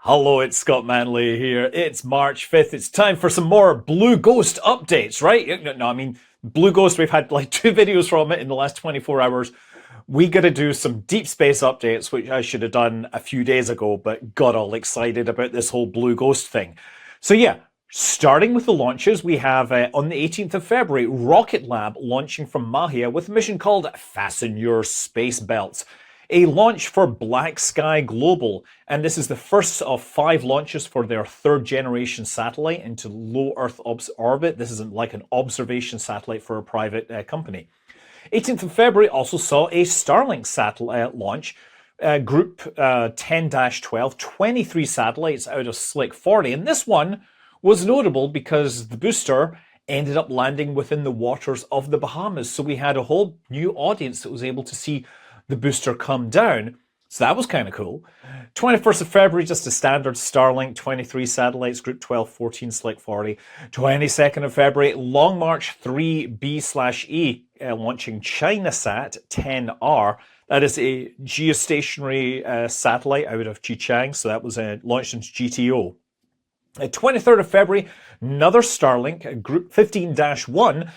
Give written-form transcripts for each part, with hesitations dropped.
Hello, it's Scott Manley here. It's March 5th. It's time for some more Blue Ghost updates, right? No, I mean, Blue Ghost, we've had like 2 videos from it in the last 24 hours. We got to do some deep space updates, which I should have done a few days ago, but got all excited about this whole Blue Ghost thing. So yeah, starting with the launches, we have on the 18th of February, Rocket Lab launching from Mahia with a mission called Fasten Your Space Belts. A launch for Black Sky Global, and this is the first of 5 launches for their 3rd generation satellite into low Earth orbit. This isn't like an observation satellite for a private company. 18th of February also saw a Starlink satellite launch, Group 10-12, 23 satellites out of Slick 40, and this one was notable because the booster ended up landing within the waters of the Bahamas, so we had a whole new audience that was able to see the booster come down. So that was kind of cool. 21st of February, just a standard Starlink, 23 satellites, Group 12, 14, Slick 40. 22nd of February, Long March 3B/E, launching ChinaSat 10R. That is a geostationary satellite out of Chichang, so that was launched into GTO. 23rd of February, another Starlink, Group 15-1,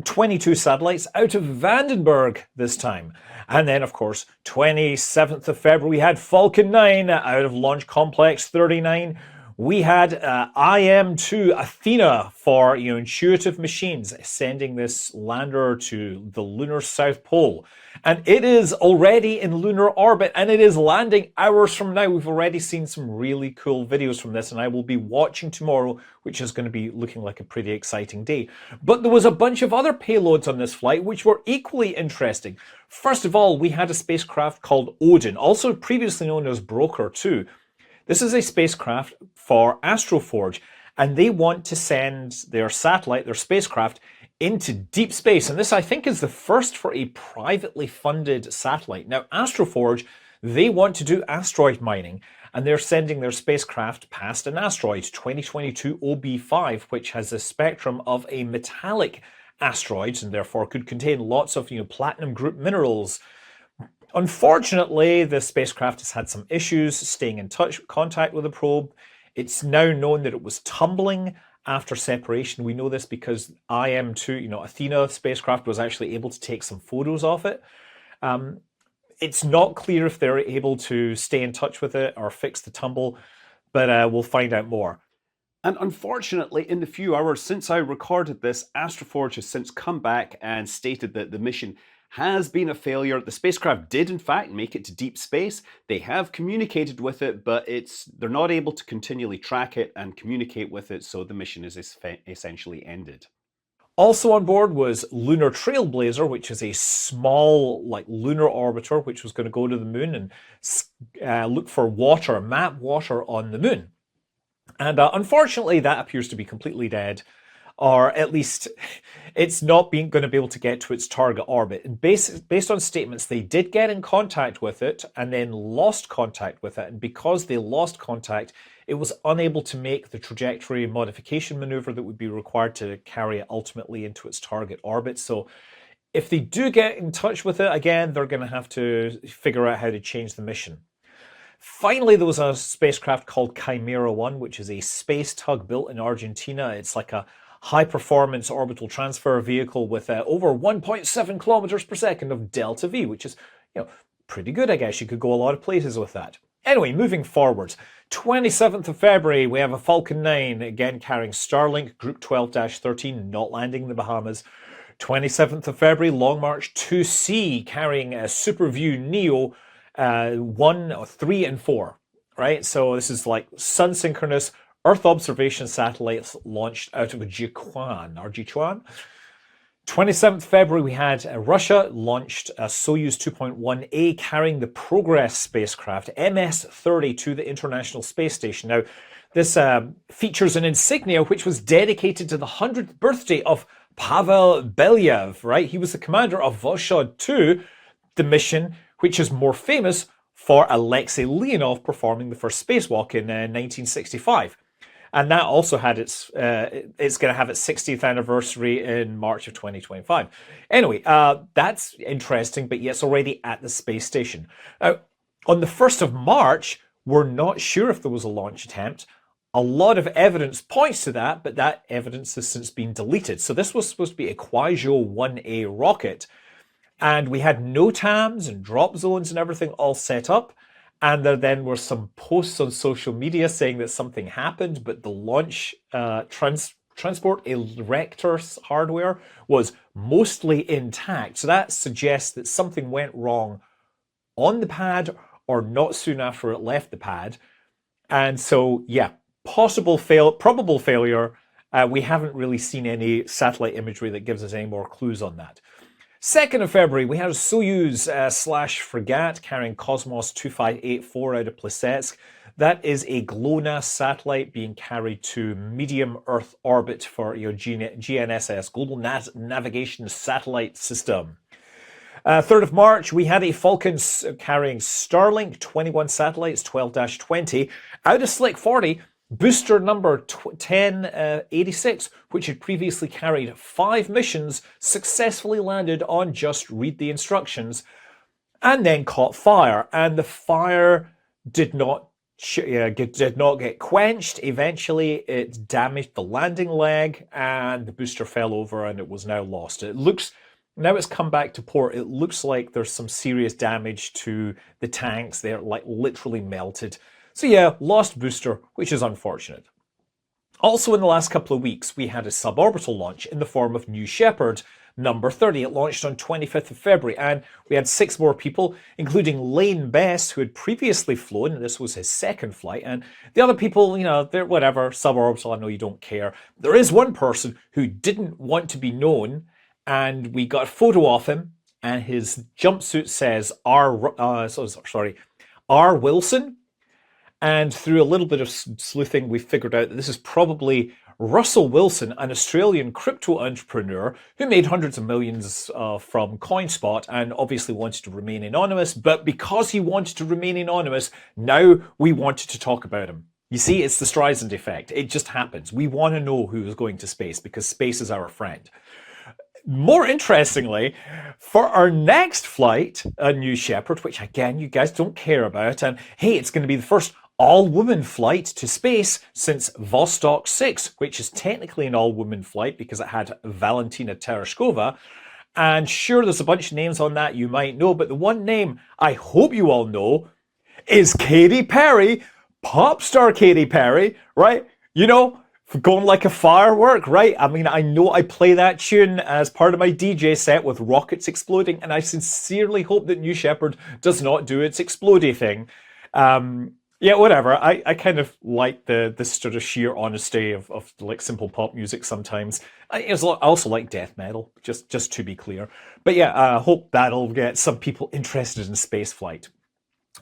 22 satellites out of Vandenberg this time. And then, of course, 27th of February, we had Falcon 9 out of Launch Complex 39. We had IM-2 Athena for Intuitive Machines, sending this lander to the lunar South Pole. And it is already in lunar orbit, and it is landing hours from now. We've already seen some really cool videos from this, and I will be watching tomorrow, which is going to be looking like a pretty exciting day. But there was a bunch of other payloads on this flight, which were equally interesting. First of all, we had a spacecraft called Odin, also previously known as Broker 2. This is a spacecraft for Astroforge, and they want to send their satellite, their spacecraft, into deep space. And this, I think, is the first for a privately funded satellite. Now, Astroforge, they want to do asteroid mining, and they're sending their spacecraft past an asteroid, 2022 OB5, which has a spectrum of a metallic asteroid, and therefore could contain lots of platinum group minerals. Unfortunately, the spacecraft has had some issues staying in contact with the probe. It's now known that it was tumbling after separation. We know this because IM-2, Athena spacecraft, was actually able to take some photos of it. It's not clear if they're able to stay in touch with it or fix the tumble, but we'll find out more. And unfortunately, in the few hours since I recorded this, Astroforge has since come back and stated that the mission has been a failure. The spacecraft did in fact make it to deep space. They have communicated with it, but they're not able to continually track it and communicate with it, so the mission is essentially ended. Also on board was Lunar Trailblazer, which is a small lunar orbiter which was going to go to the moon and look for water, map water on the moon. And unfortunately, that appears to be completely dead, or at least it's not going to be able to get to its target orbit. And based on statements, they did get in contact with it and then lost contact with it. And because they lost contact, it was unable to make the trajectory modification maneuver that would be required to carry it ultimately into its target orbit. So if they do get in touch with it again, they're going to have to figure out how to change the mission. Finally, there was a spacecraft called Chimera 1, which is a space tug built in Argentina. It's like a high-performance orbital transfer vehicle with over 1.7 kilometers per second of delta V, which is, pretty good, I guess. You could go a lot of places with that. Anyway, moving forward, 27th of February, we have a Falcon 9, again carrying Starlink, Group 12-13, not landing in the Bahamas. 27th of February, Long March 2C, carrying a SuperView Neo 1, 3, and 4, right? So this is like sun-synchronous Earth observation satellites launched out of Jiquan. 27th February, we had Russia launched a Soyuz 2.1A carrying the Progress spacecraft MS-30 to the International Space Station. Now, this features an insignia which was dedicated to the 100th birthday of Pavel Belyaev, right? He was the commander of Voskhod 2, the mission which is more famous for Alexei Leonov performing the first spacewalk in 1965. And that also had it's going to have its 60th anniversary in March of 2025. Anyway, that's interesting, but yes, already at the space station. Now, on the 1st of March, We're not sure if there was a launch attempt. A lot of evidence points to that, but that evidence has since been deleted. So this was supposed to be a Kuaizhou 1A rocket, and we had NOTAMs and drop zones and everything all set up. And there then were some posts on social media saying that something happened, but the launch transport erector hardware was mostly intact. So that suggests that something went wrong on the pad or not soon after it left the pad. And so, yeah, probable failure. We haven't really seen any satellite imagery that gives us any more clues on that. 2nd of February, we had a Soyuz /Fregat carrying Cosmos 2584 out of Plesetsk. That is a GLONASS satellite being carried to medium Earth orbit for GNSS, Global Navigation Satellite System. 3rd of March, we had a Falcon carrying Starlink, 21 satellites, 12-20, out of Slick 40, booster number 1086, which had previously carried 5 missions, successfully landed on just read the instructions, and then caught fire. And the fire did not get quenched. Eventually, it damaged the landing leg, and the booster fell over, and it was now lost. Now it's come back to port. It looks like there's some serious damage to the tanks. They're like literally melted. So yeah, lost booster, which is unfortunate. Also in the last couple of weeks, we had a suborbital launch in the form of New Shepard number 30. It launched on 25th of February, and we had 6 more people, including Lane Best, who had previously flown. This was his 2nd flight, and the other people, they're whatever, suborbital, I know you don't care. There is one person who didn't want to be known, and we got a photo of him, and his jumpsuit says R. Wilson. And through a little bit of sleuthing, we figured out that this is probably Russell Wilson, an Australian crypto entrepreneur who made hundreds of millions from CoinSpot and obviously wanted to remain anonymous. But because he wanted to remain anonymous, now we wanted to talk about him. You see, it's the Streisand effect. It just happens. We want to know who is going to space because space is our friend. More interestingly, for our next flight, a New Shepard, which again, you guys don't care about, and hey, it's going to be the first all-woman flight to space since Vostok 6, which is technically an all-woman flight because it had Valentina Tereshkova. And sure, there's a bunch of names on that you might know, but the one name I hope you all know is Katy Perry, pop star Katy Perry, right? Going like a firework, right? I mean, I know I play that tune as part of my DJ set with rockets exploding, and I sincerely hope that New Shepard does not do its explodey thing. Yeah, whatever. I kind of like the sort of sheer honesty of like simple pop music sometimes. I also like death metal, just to be clear. But yeah, I hope that'll get some people interested in spaceflight.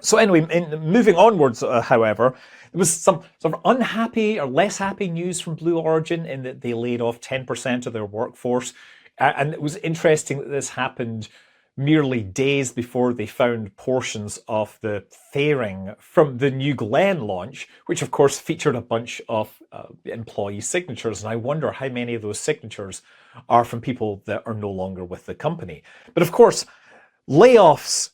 So anyway, moving onwards, however, there was some sort of unhappy or less happy news from Blue Origin in that they laid off 10% of their workforce. And it was interesting that this happened merely days before they found portions of the fairing from the New Glenn launch, which of course featured a bunch of employee signatures. And I wonder how many of those signatures are from people that are no longer with the company. But of course, layoffs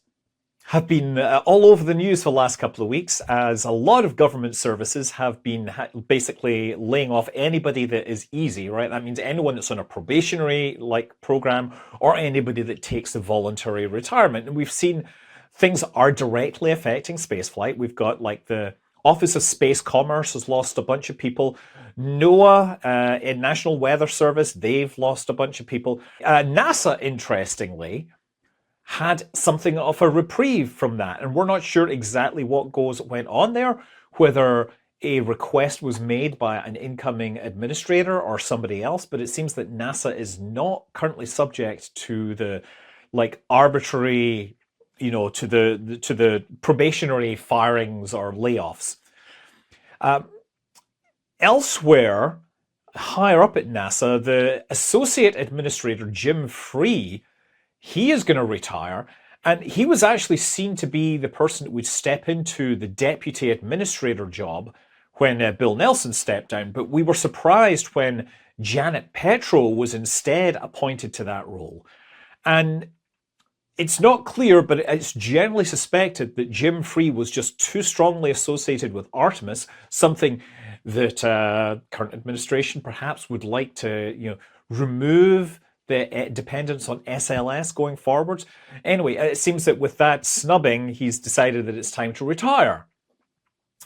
have been all over the news for the last couple of weeks, as a lot of government services have been basically laying off anybody that is easy, right? That means anyone that's on a probationary program or anybody that takes a voluntary retirement. And we've seen things are directly affecting spaceflight. We've got the Office of Space Commerce has lost a bunch of people. NOAA in National Weather Service, they've lost a bunch of people. NASA, interestingly, had something of a reprieve from that. And we're not sure exactly what went on there, whether a request was made by an incoming administrator or somebody else, but it seems that NASA is not currently subject to the arbitrary, to the probationary firings or layoffs. Elsewhere, higher up at NASA, the associate administrator, Jim Free, he is going to retire, and he was actually seen to be the person that would step into the deputy administrator job when Bill Nelson stepped down. But we were surprised when Janet Petro was instead appointed to that role. And it's not clear, but it's generally suspected that Jim Free was just too strongly associated with Artemis, something that current administration perhaps would like to, remove the dependence on SLS going forwards. Anyway, it seems that with that snubbing, he's decided that it's time to retire.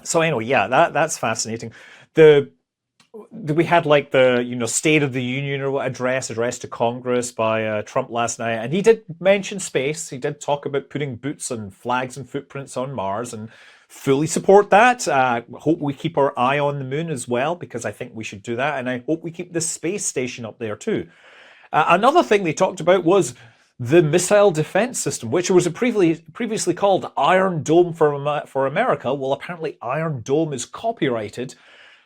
So anyway, yeah, that's fascinating. We had like the State of the Union address to Congress by Trump last night, and he did mention space. He did talk about putting boots and flags and footprints on Mars, and fully support that. Hope we keep our eye on the moon as well, because I think we should do that, and I hope we keep the space station up there too. Another thing they talked about was the missile defense system, which was previously called Iron Dome for America. Well, apparently Iron Dome is copyrighted,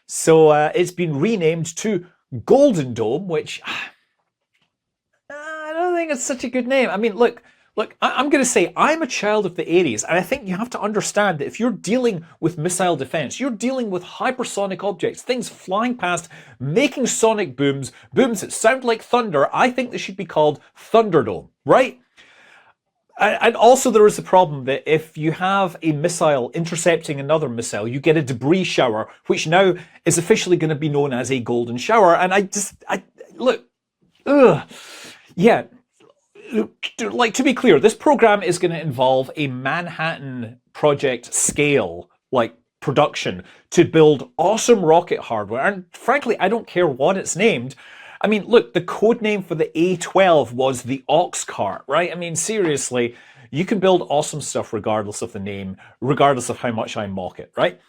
so it's been renamed to Golden Dome, which I don't think it's such a good name. I mean, look, I'm going to say I'm a child of the 80s, and I think you have to understand that if you're dealing with missile defense, you're dealing with hypersonic objects, things flying past, making sonic booms that sound like thunder. I think they should be called Thunderdome, right? And also there is the problem that if you have a missile intercepting another missile, you get a debris shower, which now is officially going to be known as a golden shower. And yeah. Like, to be clear, this program is going to involve a Manhattan Project scale, like, production to build awesome rocket hardware. And frankly, I don't care what it's named. I mean, look, the code name for the A-12 was the Ox Cart, right? I mean, seriously, you can build awesome stuff regardless of the name, regardless of how much I mock it, right?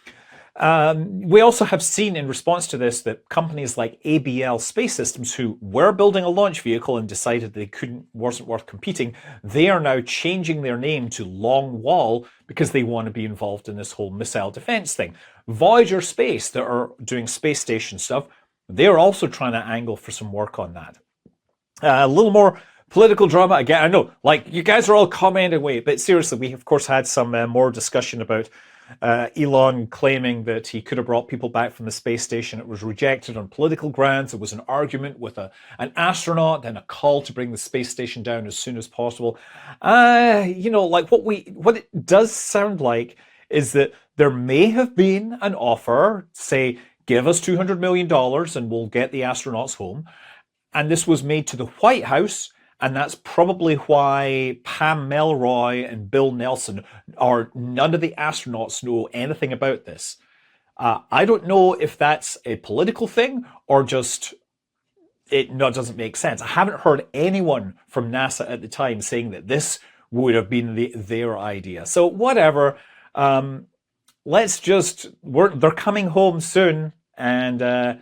We also have seen in response to this that companies like ABL Space Systems, who were building a launch vehicle and decided they wasn't worth competing, they are now changing their name to Long Wall because they want to be involved in this whole missile defense thing. Voyager Space, that are doing space station stuff, they're also trying to angle for some work on that. A little more political drama again. I know, like, you guys are all commenting away, but seriously, we of course had some more discussion about Elon claiming that he could have brought people back from the space station. It was rejected on political grounds. There was an argument with an astronaut and a call to bring the space station down as soon as possible. Like what it does sound like is that there may have been an offer, say, give us $200 million and we'll get the astronauts home. And this was made to the White House. And that's probably why Pam Melroy and Bill Nelson, or none of the astronauts, know anything about this. I don't know if that's a political thing or just it doesn't make sense. I haven't heard anyone from NASA at the time saying that this would have been their idea. So whatever. They're coming home soon, and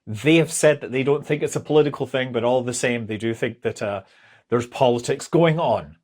they have said that they don't think it's a political thing, but all the same, they do think that there's politics going on.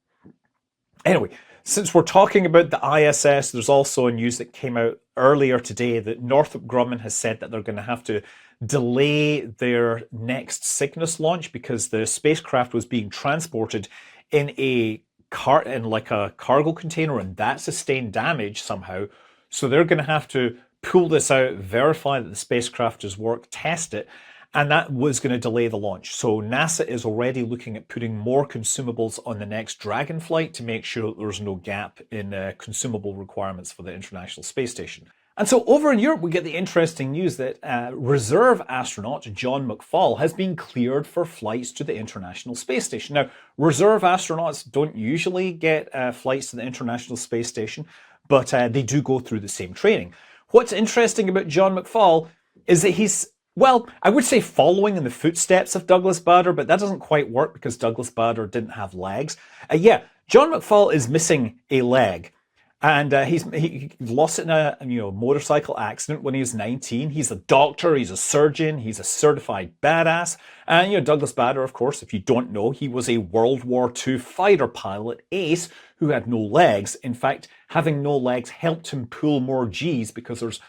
Anyway, since we're talking about the ISS, there's also a news that came out earlier today that Northrop Grumman has said that they're going to have to delay their next Cygnus launch because the spacecraft was being transported in a cargo container, and that sustained damage somehow. So they're going to have to pull this out, verify that the spacecraft does work, test it, and that was going to delay the launch. So NASA is already looking at putting more consumables on the next Dragon flight to make sure that there's no gap in consumable requirements for the International Space Station. And so over in Europe, we get the interesting news that reserve astronaut John McFall has been cleared for flights to the International Space Station. Now, reserve astronauts don't usually get flights to the International Space Station, but they do go through the same training. What's interesting about John McFall is that he's, well, I would say following in the footsteps of Douglas Bader, but that doesn't quite work because Douglas Bader didn't have legs. John McFall is missing a leg. And he lost it in a motorcycle accident when he was 19. He's a doctor, he's a surgeon, he's a certified badass. And Douglas Bader, of course, if you don't know, he was a World War II fighter pilot ace who had no legs. In fact, having no legs helped him pull more G's because there's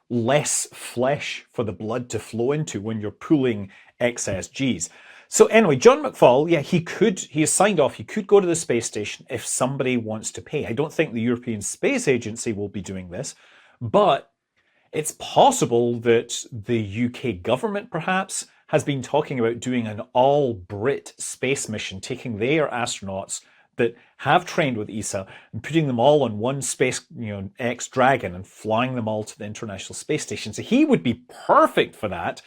less flesh for the blood to flow into when you're pulling excess G's. So anyway, John McFall, he has signed off. He could go to the space station if somebody wants to pay. I don't think the European Space Agency will be doing this, but it's possible that the UK government perhaps has been talking about doing an all-Brit space mission, taking their astronauts that have trained with ESA and putting them all on one space, X Dragon and flying them all to the International Space Station. So he would be perfect for that.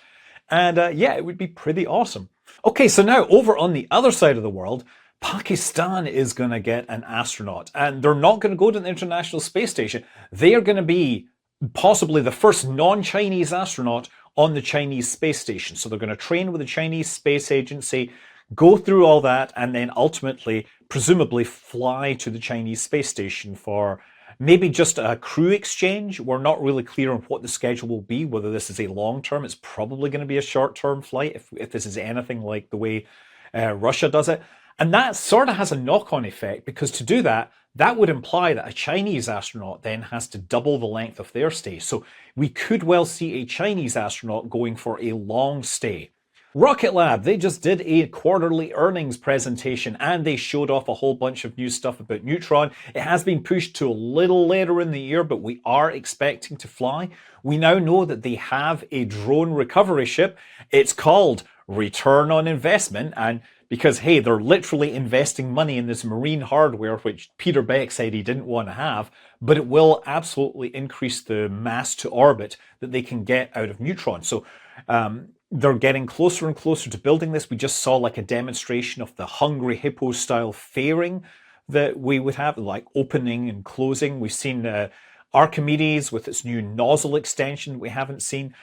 And yeah, it would be pretty awesome. Okay, so now over on the other side of the world, Pakistan is going to get an astronaut, and they're not going to go to the International Space Station. They are going to be possibly the first non-Chinese astronaut on the Chinese space station. So they're going to train with the Chinese Space Agency, go through all that, and then ultimately, presumably, fly to the Chinese space station for maybe just a crew exchange. We're not really clear on what the schedule will be, whether this is a long-term. It's probably going to be a short-term flight if this is anything like the way Russia does it. And that sort of has a knock-on effect, because to do that, that would imply that a Chinese astronaut then has to double the length of their stay. So we could well see a Chinese astronaut going for a long stay. Rocket Lab, they just did a quarterly earnings presentation and they showed off a whole bunch of new stuff about Neutron. It has been pushed to a little later in the year, but we are expecting to fly. We now know that they have a drone recovery ship. It's called Return on Investment, and because, hey, they're literally investing money in this marine hardware, which Peter Beck said he didn't want to have, but it will absolutely increase the mass to orbit that they can get out of Neutron. So they're getting closer and closer to building this. We just saw like a demonstration of the Hungry Hippo style fairing that we would have, like opening and closing. We've seen Archimedes with its new nozzle extension we haven't seen.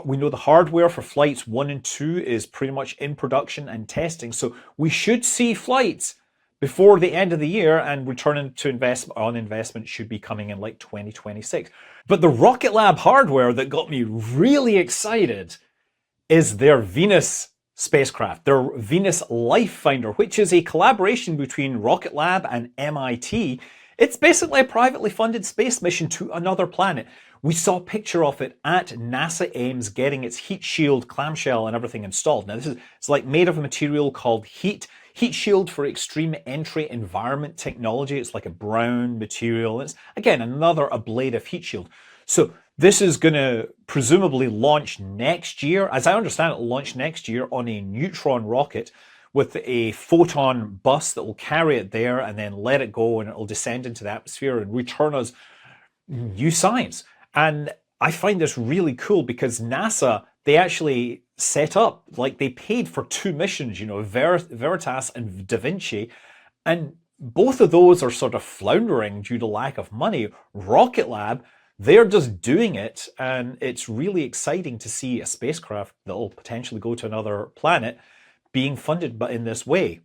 We know the hardware for flights 1 and 2 is pretty much in production and testing. So we should see flights before the end of the year, and return to investment should be coming in like 2026. But the Rocket Lab hardware that got me really excited is their Venus spacecraft, their Venus Life Finder, which is a collaboration between Rocket Lab and MIT. It's basically a privately funded space mission to another planet. We saw a picture of it at NASA Ames getting its heat shield clamshell and everything installed. Now it's like made of a material called heat shield for extreme entry environment technology. It's like a brown material. It's again another ablative heat shield. So this is going to presumably launch next year. As I understand it, will launch next year on a Neutron rocket with a photon bus that will carry it there and then let it go, and it will descend into the atmosphere and return us new science. And I find this really cool because NASA, they actually set up, like they paid for 2 missions, Veritas and Da Vinci, and both of those are sort of floundering due to lack of money. Rocket Lab, they're just doing it, and it's really exciting to see a spacecraft that will potentially go to another planet being funded but in this way.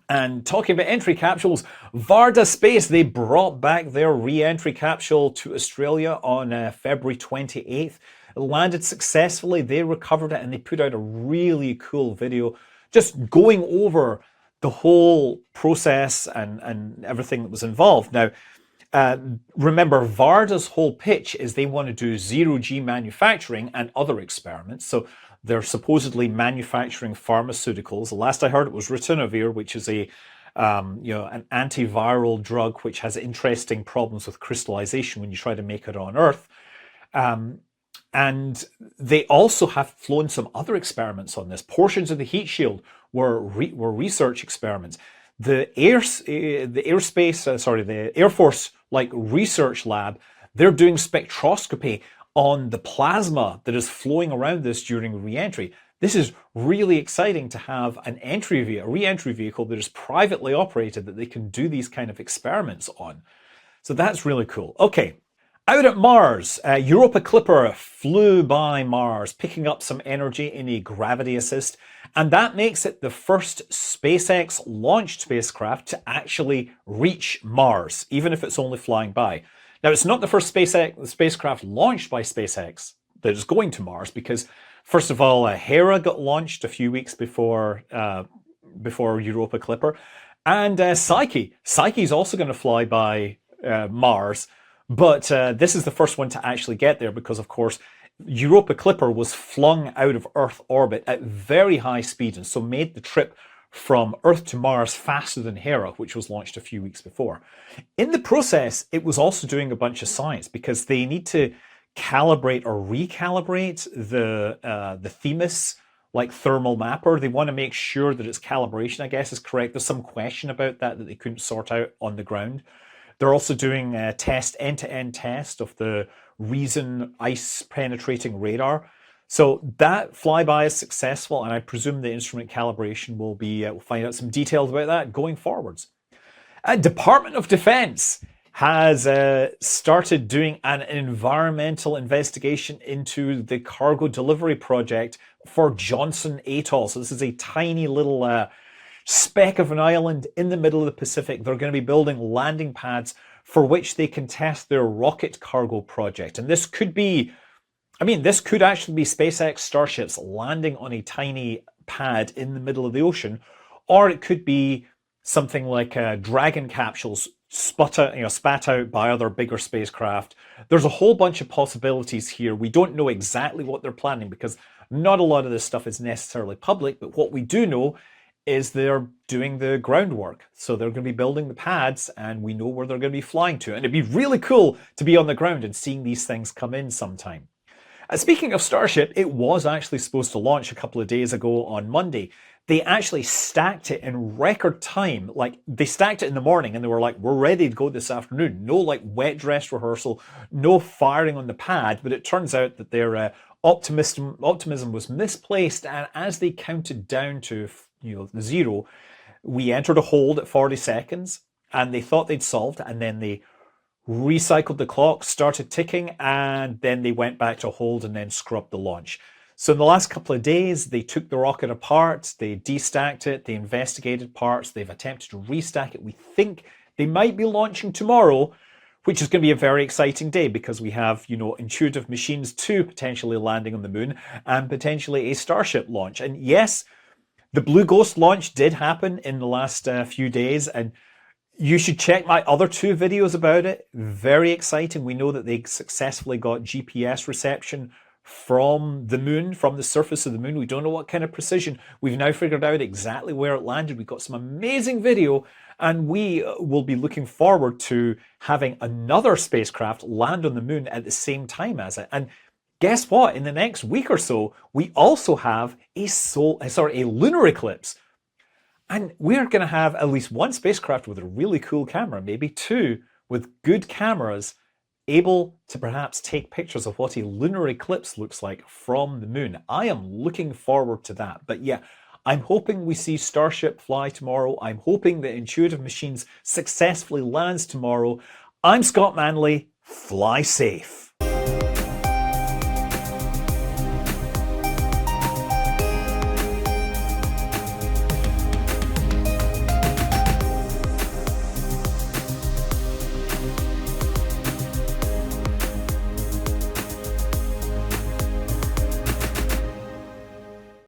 And talking about entry capsules, Varda Space, they brought back their re-entry capsule to Australia on February 28th. It landed successfully, they recovered it, and they put out a really cool video just going over the whole process and everything that was involved. Now, remember, Varda's whole pitch is they want to do zero-G manufacturing and other experiments. So they're supposedly manufacturing pharmaceuticals. The last I heard, it was ritonavir, which is an antiviral drug which has interesting problems with crystallization when you try to make it on Earth. And they also have flown some other experiments on this. Portions of the heat shield were research experiments. The Air Force research lab, they're doing spectroscopy on the plasma that is flowing around this during re-entry. This is really exciting to have a re-entry vehicle that is privately operated that they can do these kind of experiments on. So that's really cool. Okay, out at Mars, Europa Clipper flew by Mars, picking up some energy in a gravity assist, and that makes it the first SpaceX launched spacecraft to actually reach Mars, even if it's only flying by. Now, it's not the first spacecraft launched by SpaceX that is going to Mars, because, first of all, Hera got launched a few weeks before Europa Clipper, and Psyche. Psyche's also going to fly by Mars, but this is the first one to actually get there because, of course, Europa Clipper was flung out of Earth orbit at very high speed, and so made the trip from Earth to Mars faster than Hera, which was launched a few weeks before. In the process, it was also doing a bunch of science because they need to calibrate or recalibrate the Themis like thermal mapper. They want to make sure that its calibration, I guess, is correct. There's some question about that they couldn't sort out on the ground. They're also doing a end-to-end test of the Reason ice penetrating radar. So that flyby is successful, and I presume the instrument calibration will be, we'll find out some details about that going forwards. Department of Defense has started doing an environmental investigation into the cargo delivery project for Johnson Atoll. So this is a tiny little speck of an island in the middle of the Pacific. They're going to be building landing pads for which they can test their rocket cargo project. And this could be, this could actually be SpaceX Starships landing on a tiny pad in the middle of the ocean, or it could be something like Dragon capsules spat out by other bigger spacecraft. There's a whole bunch of possibilities here. We don't know exactly what they're planning because not a lot of this stuff is necessarily public, but what we do know is they're doing the groundwork. So they're going to be building the pads and we know where they're going to be flying to. And it'd be really cool to be on the ground and seeing these things come in sometime. Speaking of Starship, it was actually supposed to launch a couple of days ago on Monday. They actually stacked it in record time. Like, they stacked it in the morning and they were like, we're ready to go this afternoon. No like wet dress rehearsal, no firing on the pad. But it turns out that their optimism was misplaced. And as they counted down to zero, we entered a hold at 40 seconds and they thought they'd solved it. And then they recycled the clock, started ticking, and then they went back to hold and then scrubbed the launch. So in the last couple of days, they took the rocket apart, they destacked it, they investigated parts, they've attempted to restack it. We think they might be launching tomorrow, which is going to be a very exciting day because we have, Intuitive Machines 2 potentially landing on the moon and potentially a Starship launch. And yes, the Blue Ghost launch did happen in the last few days, and you should check my other 2 videos about it. Very exciting. We know that they successfully got GPS reception from the moon, from the surface of the moon. We don't know what kind of precision. We've now figured out exactly where it landed. We've got some amazing video, and we will be looking forward to having another spacecraft land on the moon at the same time as it. And guess what? In the next week or so, we also have a lunar eclipse. And we're going to have at least one spacecraft with a really cool camera, maybe 2 with good cameras, able to perhaps take pictures of what a lunar eclipse looks like from the moon. I am looking forward to that. But yeah, I'm hoping we see Starship fly tomorrow. I'm hoping that Intuitive Machines successfully lands tomorrow. I'm Scott Manley. Fly safe.